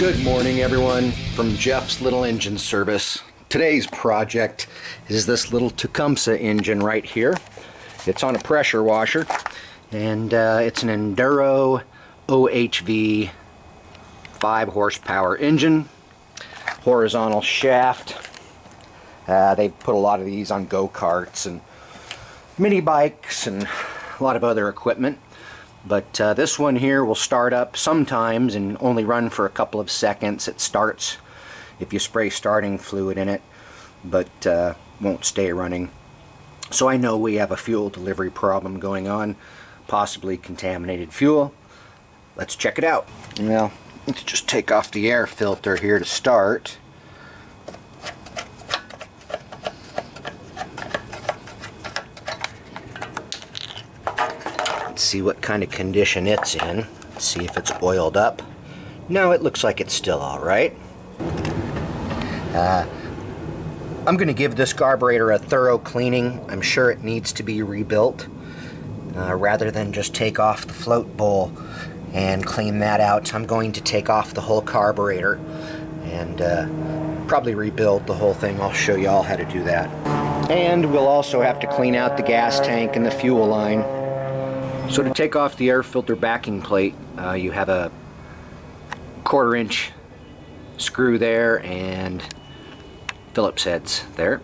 Good morning, everyone, from Jeff's Little Engine Service. Today's project is this little Tecumseh engine right here. It's on a pressure washer, and it's an Enduro OHV 5 horsepower engine, horizontal shaft. They put a lot of these on go-karts and mini bikes and a lot of other equipment. But this one here will start up sometimes and only run for a couple of seconds. It starts if you spray starting fluid in it, but won't stay running. So I know we have a fuel delivery problem going on, possibly contaminated fuel. Let's check it out. Well, let's just take off the air filter here to start. See what kind of condition it's in. See if it's oiled up. No, it looks like it's still all right. I'm going to give this carburetor a thorough cleaning. I'm sure it needs to be rebuilt rather than just take off the float bowl and clean that out. I'm going to take off the whole carburetor and probably rebuild the whole thing. I'll show you all how to do that. And we'll also have to clean out the gas tank and the fuel line. So to take off the air filter backing plate, you have a 1/4 inch screw there and Phillips heads there.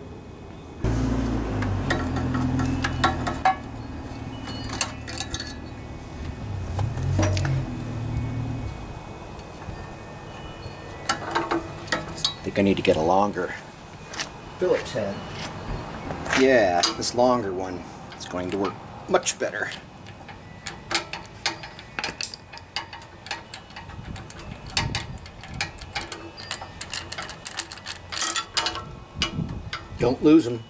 I think I need to get a longer Phillips head. Yeah, this longer one is going to work much better. Don't lose them.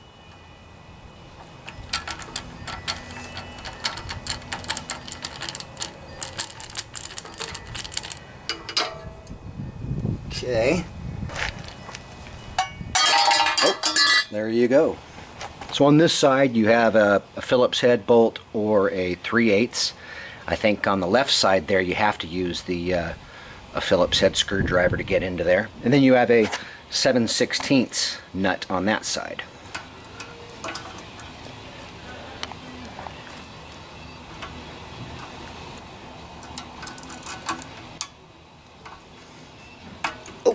Okay. Oh, there you go. So on this side you have a Phillips head bolt or a 3/8. I think on the left side there you have to use the a Phillips head screwdriver to get into there. And then you have a 7/16 nut on that side. Oh.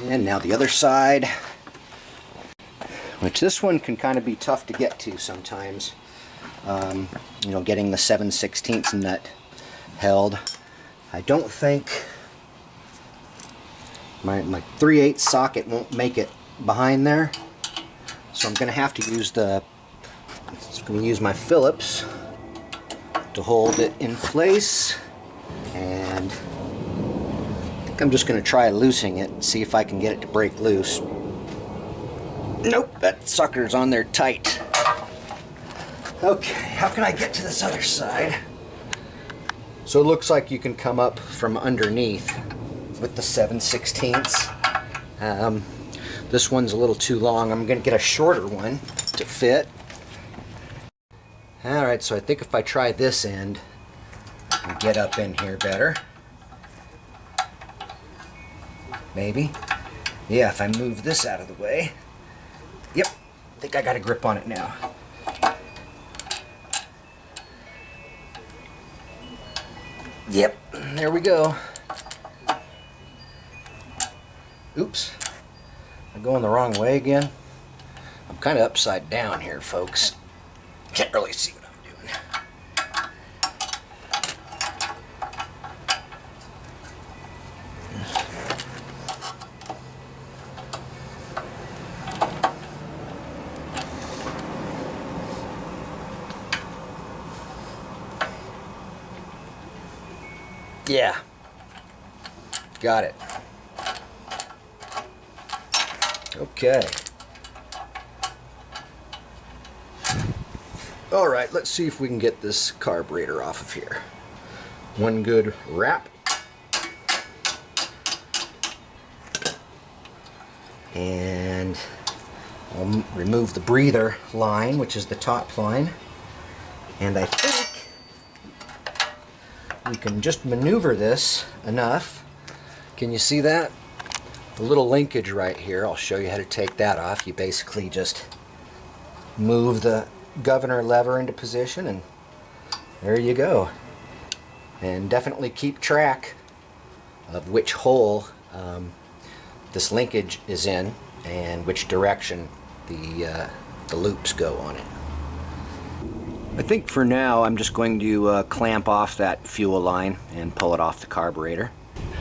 And now the other side, which this one can kind of be tough to get to sometimes. You know, getting the 7/16 nut held. I don't think my 3/8 socket won't make it behind there, so I'm going to have to use my Phillips to hold it in place, and I think I'm just going to try loosening it and see if I can get it to break loose. Nope, that sucker's on there tight. Okay, how can I get to this other side? So it looks like you can come up from underneath with the 7/16. This one's a little too long. I'm going to get a shorter one to fit. Alright, so I think if I try this end, I can get up in here better. Maybe. Yeah, if I move this out of the way. Yep, I think I got a grip on it now. Yep, there we go. Oops, I'm going the wrong way again. I'm kind of upside down here, folks. Can't really see what I'm doing. Yeah, got it. Okay. All right, let's see if we can get this carburetor off of here. One good wrap. And We'll remove the breather line, which is the top line, and I think we can just maneuver this enough. Can you see that? The little linkage right here, I'll show you how to take that off. You basically just move the governor lever into position and there you go. And definitely keep track of which hole this linkage is in and which direction the loops go on it. I think for now I'm just going to clamp off that fuel line and pull it off the carburetor.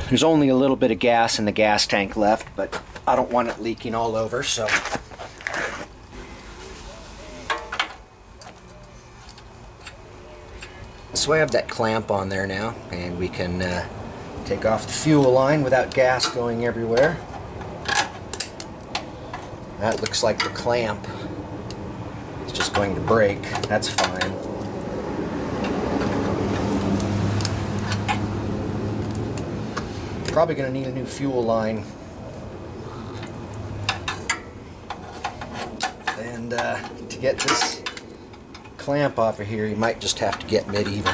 There's only a little bit of gas in the gas tank left, but I don't want it leaking all over, so I have that clamp on there now, and we can take off the fuel line without gas going everywhere. That looks like the clamp is just going to break. That's fine. Probably going to need a new fuel line. And to get this clamp off of here, you might just have to get medieval.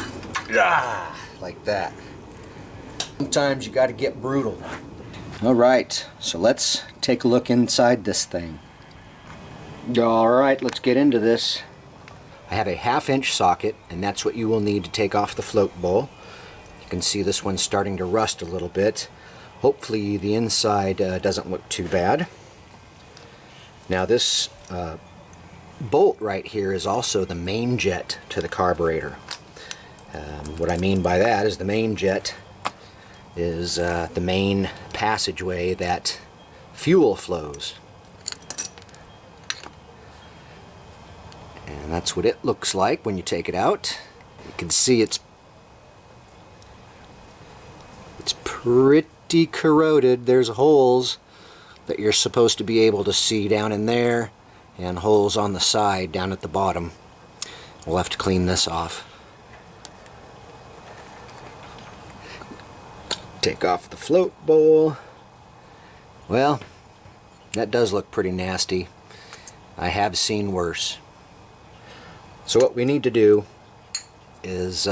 Like that. Sometimes you got to get brutal. Alright, so let's take a look inside this thing. Alright, let's get into this. I have a 1/2 inch socket, and that's what you will need to take off the float bowl. You can see this one's starting to rust a little bit. Hopefully the inside doesn't look too bad. Now this bolt right here is also the main jet to the carburetor. What I mean by that is the main jet is the main passageway that fuel flows. And that's what it looks like when you take it out. You can see it's pretty corroded. There's holes that you're supposed to be able to see down in there, and holes on the side down at the bottom. We'll have to clean this off. Take off the float bowl. Well, that does look pretty nasty. I have seen worse. So what we need to do is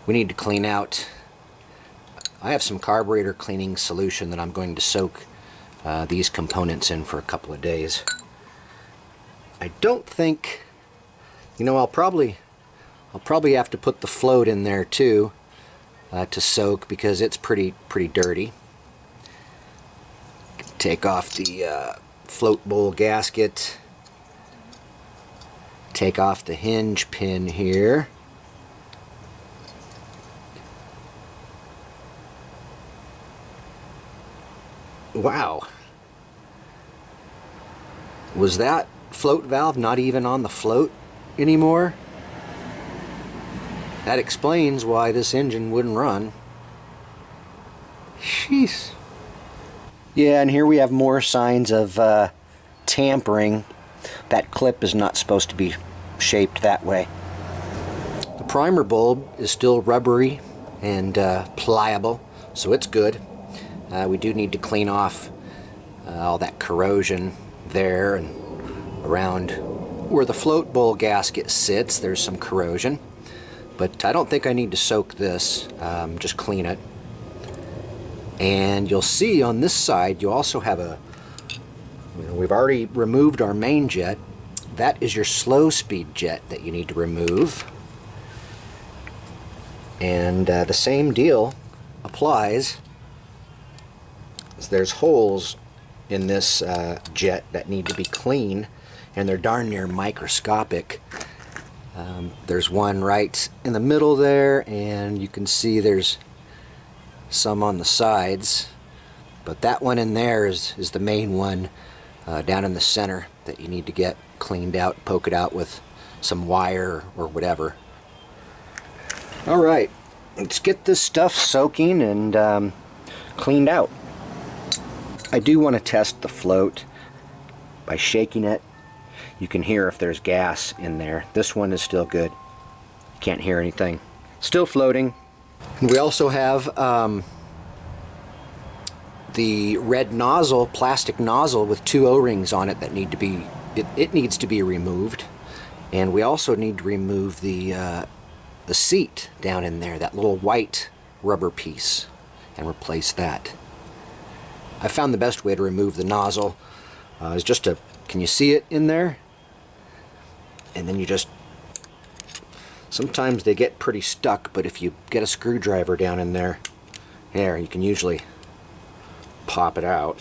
we need to clean out. I have some carburetor cleaning solution that I'm going to soak these components in for a couple of days. I don't think, you know, I'll probably have to put the float in there too to soak, because it's pretty dirty. Take off the float bowl gasket. Take off the hinge pin here. Wow. Was that float valve not even on the float anymore? That explains why this engine wouldn't run. Jeez. Yeah, and here we have more signs of tampering. That clip is not supposed to be shaped that way. The primer bulb is still rubbery and pliable, so it's good. We do need to clean off all that corrosion there, and around where the float bowl gasket sits there's some corrosion, but I don't think I need to soak this. Just clean it. And you'll see on this side you also have a, we've already removed our main jet. That is your slow speed jet that you need to remove. And the same deal applies. There's holes in this jet that need to be clean, and they're darn near microscopic. There's one right in the middle there, and you can see there's some on the sides, but that one in there is the main one down in the center that you need to get cleaned out, poke it out with some wire or whatever. Alright, let's get this stuff soaking and cleaned out. I do want to test the float by shaking it. You can hear if there's gas in there. This one is still good. Can't hear anything. Still floating. And we also have the red nozzle, plastic nozzle with 2 O-rings on it that need to be, it needs to be removed. And we also need to remove the seat down in there, that little white rubber piece, and replace that. I found the best way to remove the nozzle is just to, can you see it in there? And then you just, sometimes they get pretty stuck, but if you get a screwdriver down in there, you can usually pop it out,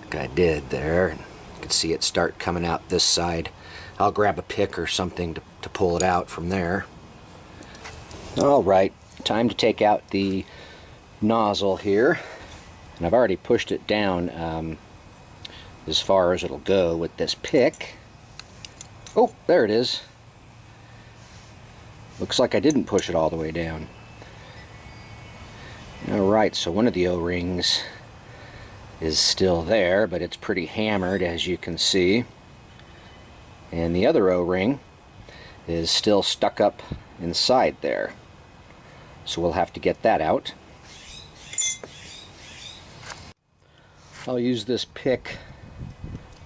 like I did there. You can see it start coming out this side. I'll grab a pick or something to pull it out from there. Alright, time to take out the nozzle here. And I've already pushed it down as far as it'll go with this pick. Oh, there it is. Looks like I didn't push it all the way down. Alright, so one of the O-rings is still there, but it's pretty hammered, as you can see. And the other O-ring is still stuck up inside there. So we'll have to get that out. I'll use this pick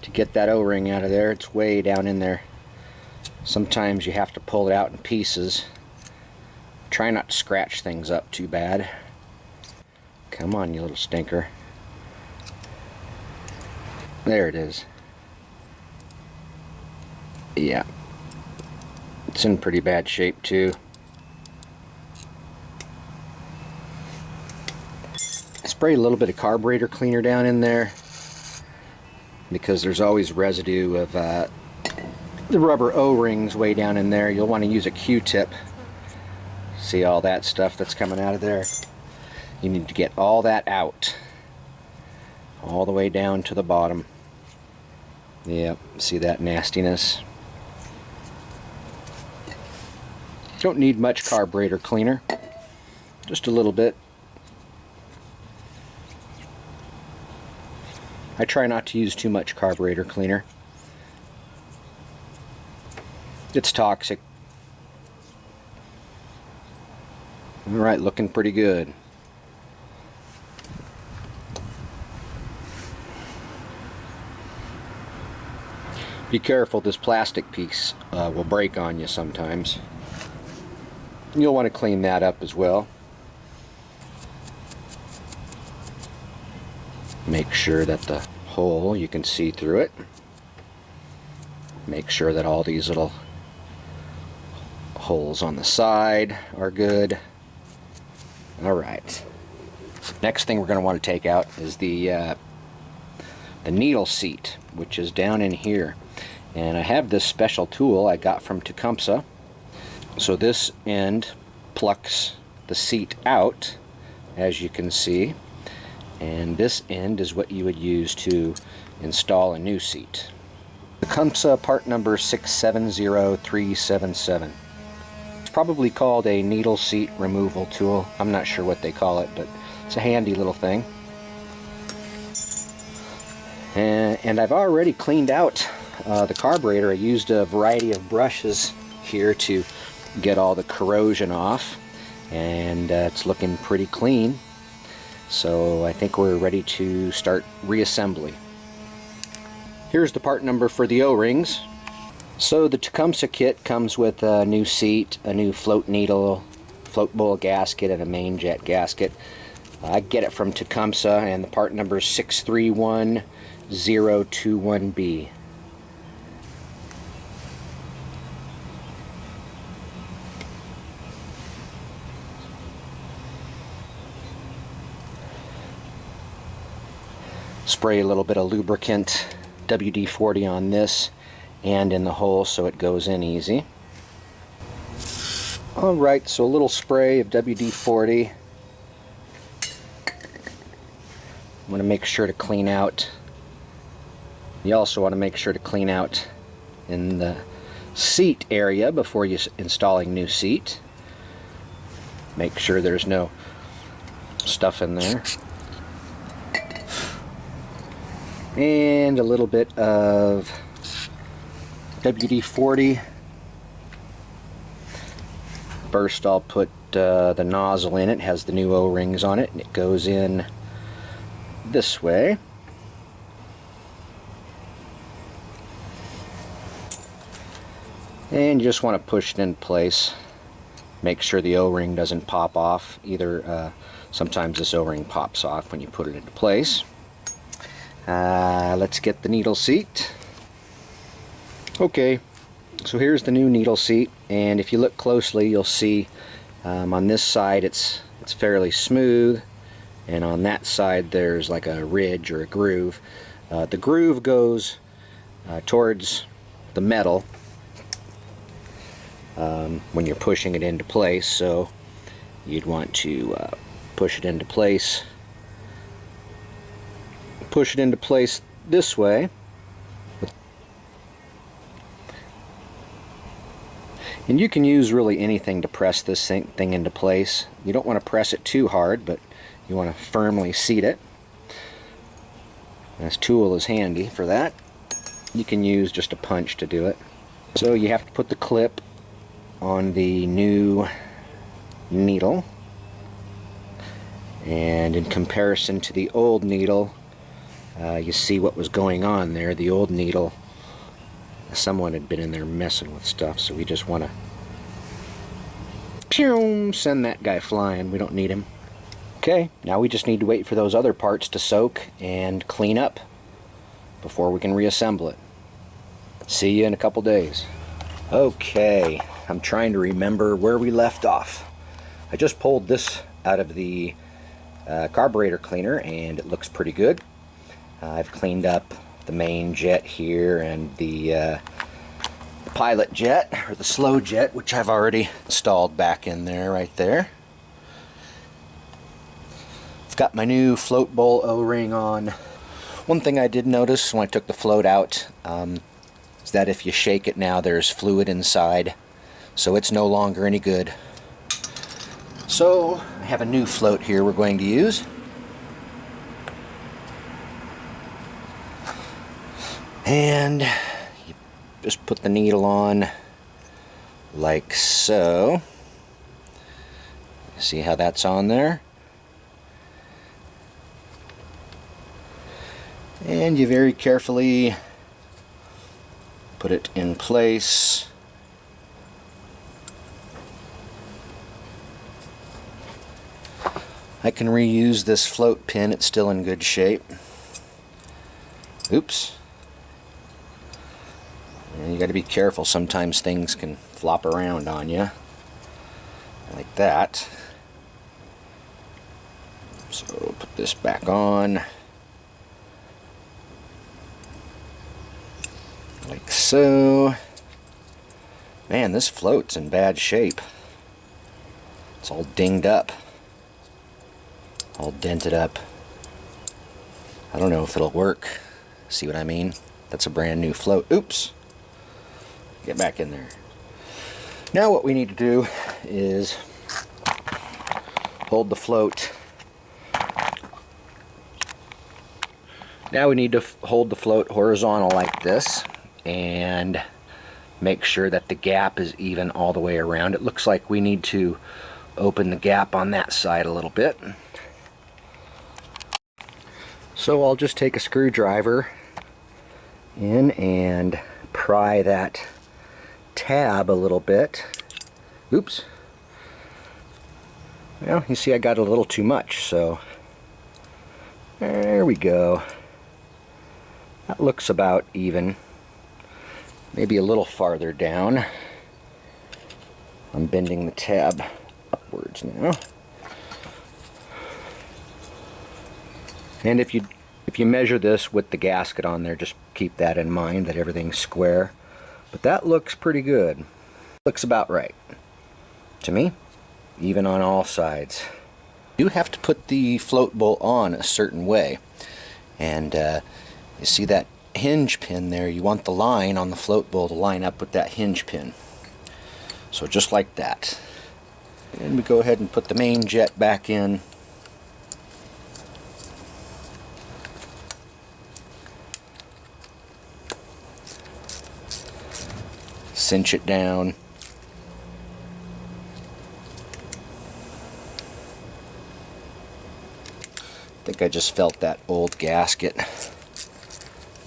to get that O-ring out of there. It's way down in there. Sometimes you have to pull it out in pieces. Try not to scratch things up too bad. Come on, you little stinker. There it is. Yeah. It's in pretty bad shape too. Spray a little bit of carburetor cleaner down in there, because there's always residue of the rubber O-rings way down in there. You'll want to use a Q-tip. See all that stuff that's coming out of there? You need to get all that out, all the way down to the bottom. Yep, see that nastiness? Don't need much carburetor cleaner, just a little bit. I try not to use too much carburetor cleaner. It's toxic. Alright, looking pretty good. Be careful, this plastic piece will break on you sometimes. You'll want to clean that up as well. Make sure that the hole, you can see through it. Make sure that all these little holes on the side are good. Alright. Next thing we're going to want to take out is the needle seat, which is down in here. And I have this special tool I got from Tecumseh. So this end plucks the seat out, as you can see. And this end is what you would use to install a new seat. Tecumseh part number 670377. It's probably called a needle seat removal tool. I'm not sure what they call it, but it's a handy little thing. And I've already cleaned out the carburetor. I used a variety of brushes here to get all the corrosion off, and it's looking pretty clean. So I think we're ready to start reassembly. Here's the part number for the O-rings. So the Tecumseh kit comes with a new seat, a new float needle, float bowl gasket, and a main jet gasket. I get it from Tecumseh, and the part number is 631021B. Spray a little bit of lubricant, WD-40 on this and in the hole so it goes in easy. Alright, so a little spray of WD-40. I'm going to make sure to clean out. You also want to make sure to clean out in the seat area before you're installing new seat. Make sure there's no stuff in there. And a little bit of WD-40. First I'll put the nozzle in. It has the new O-rings on it, and it goes in this way. And you just want to push it in place. Make sure the O-ring doesn't pop off. Sometimes this O-ring pops off when you put it into place. Let's get the needle seat. Okay, so here's the new needle seat, and if you look closely you'll see on this side it's fairly smooth, and on that side there's like a ridge or a groove. The groove goes towards the metal when you're pushing it into place, so you'd want to push it into place this way. And you can use really anything to press this thing into place. You don't want to press it too hard, but you want to firmly seat it. This tool is handy for that. You can use just a punch to do it. So you have to put the clip on the new needle, and in comparison to the old needle, you see what was going on there. The old needle, someone had been in there messing with stuff, so we just want to send that guy flying. We don't need him. Okay, now we just need to wait for those other parts to soak and clean up before we can reassemble it. See you in a couple days. Okay, I'm trying to remember where we left off. I just pulled this out of the carburetor cleaner and it looks pretty good. I've cleaned up the main jet here and the pilot jet, or the slow jet, which I've already installed back in there, right there. I've got my new float bowl O-ring on. One thing I did notice when I took the float out is that if you shake it now, there's fluid inside, so it's no longer any good. So I have a new float here we're going to use. And you just put the needle on like so. See how that's on there? And you very carefully put it in place. I can reuse this float pin, it's still in good shape. Oops. And you got to be careful, sometimes things can flop around on you. Like that. So put this back on. Like so. Man, this float's in bad shape. It's all dinged up. All dented up. I don't know if it'll work. See what I mean? That's a brand new float. Oops. Get back in there. Now what we need to do is hold the float. Now we need to hold the float horizontal like this and make sure that the gap is even all the way around. It looks like we need to open the gap on that side a little bit. So I'll just take a screwdriver in and pry that tab a little bit. Oops. Well, you see I got a little too much, so there we go. That looks about even. Maybe a little farther down. I'm bending the tab upwards now. And if you measure this with the gasket on there, just keep that in mind, that everything's square. But that looks pretty good. Looks about right to me, even on all sides. You have to put the float bowl on a certain way, and you see that hinge pin there, you want the line on the float bowl to line up with that hinge pin. So just like that. And we go ahead and put the main jet back in. Cinch it down. I think I just felt that old gasket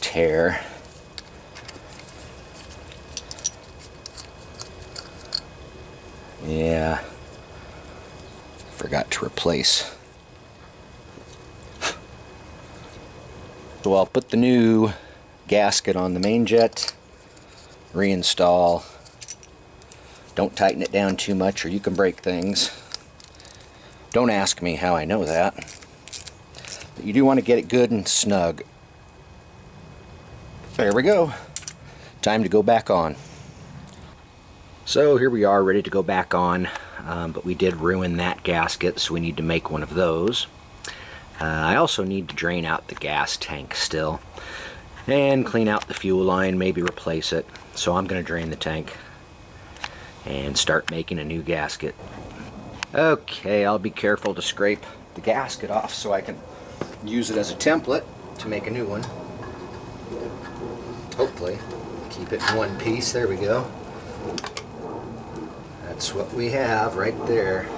tear. Yeah, forgot to replace. So I'll put the new gasket on the main jet, reinstall. Don't tighten it down too much or you can break things. Don't ask me how I know that. But you do want to get it good and snug. There we go. Time to go back on. So here we are, ready to go back on, but we did ruin that gasket, so we need to make one of those. I also need to drain out the gas tank still and clean out the fuel line, maybe replace it. So I'm going to drain the tank and start making a new gasket. Okay, I'll be careful to scrape the gasket off so I can use it as a template to make a new one. Hopefully. Keep it in one piece. There we go. That's what we have right there.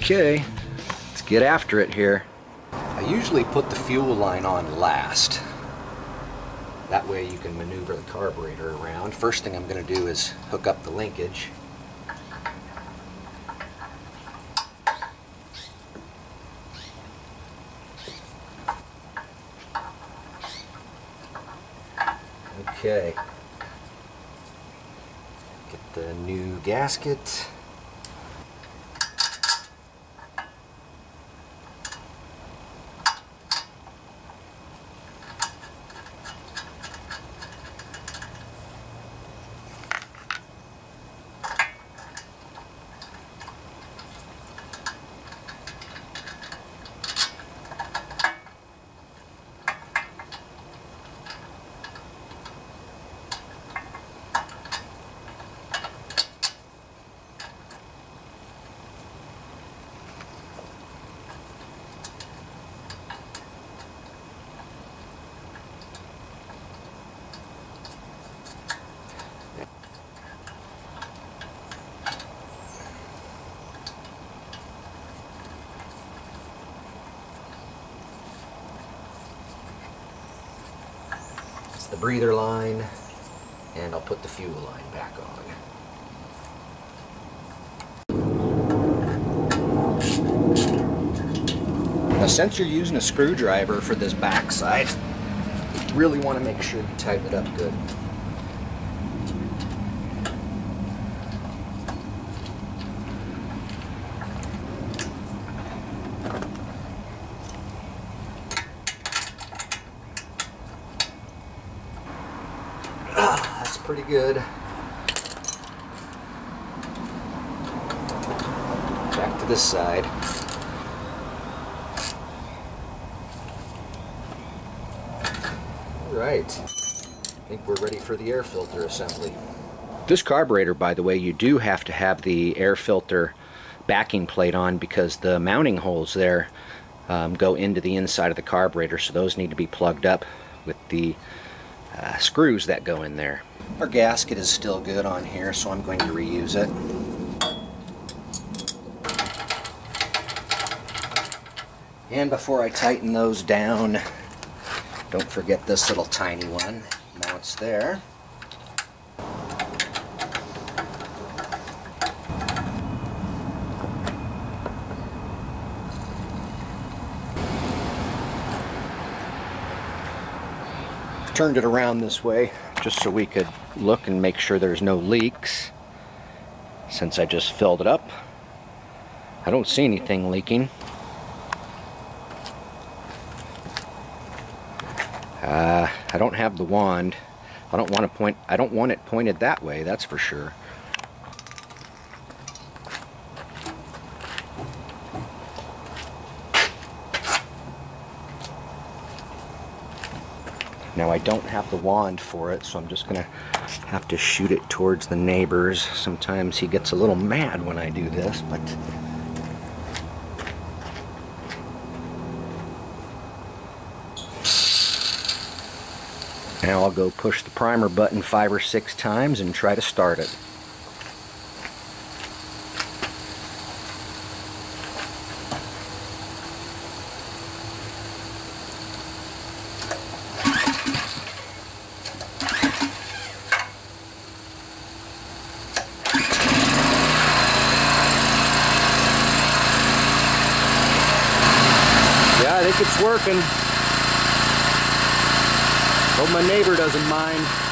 Okay, let's get after it here. I usually put the fuel line on last. That way you can maneuver the carburetor around. First thing I'm going to do is hook up the linkage. Okay. Get the new gasket. The breather line, and I'll put the fuel line back on. Now, since you're using a screwdriver for this backside, you really want to make sure you tighten it up good. Pretty good. Back to this side. All right. I think we're ready for the air filter assembly. This carburetor, by the way, you do have to have the air filter backing plate on because the mounting holes there go into the inside of the carburetor, so those need to be plugged up with the screws that go in there. Our gasket is still good on here, so I'm going to reuse it. And before I tighten those down, don't forget this little tiny one mounts there. Turned it around this way just so we could look and make sure there's no leaks. Since I just filled it up, I don't see anything leaking. I don't have the wand. I don't want it pointed that way, that's for sure. Now I don't have the wand for it, so I'm just gonna have to shoot it towards the neighbors. Sometimes he gets a little mad when I do this, but now I'll go push the primer button 5 or 6 times and try to start it. I think it's working. Hope my neighbor doesn't mind.